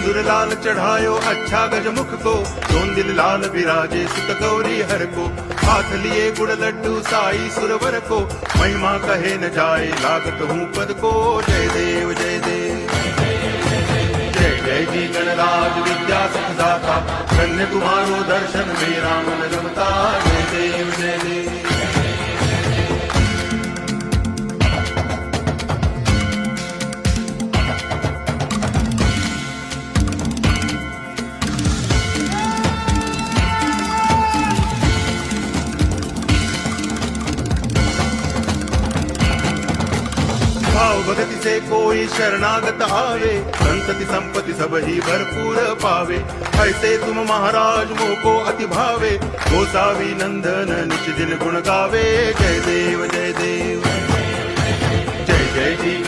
सिंदूर लाल चढ़ायो अच्छा गजमुख को, दोन दिल लाल विराजे सुत गौरी हर को। हाथ लिए गुड़ लड्डू साई सुरवर को, महिमा कहे न जाए लागत हूँ पद को। जय देव जय देव जय जय जी गणराज विद्या सुखदाता, धन्य तुम्हारो दर्शन मेरा मन रमता। जय देव जय देव। भाव भगति से कोई शरणागत आवे, संतति संपत्ति सब ही भरपूर पावे। ऐसे तुम महाराज मोको अति भावे, गोसावी नंदन निच दिन गुण गावे। जय देव जय देव।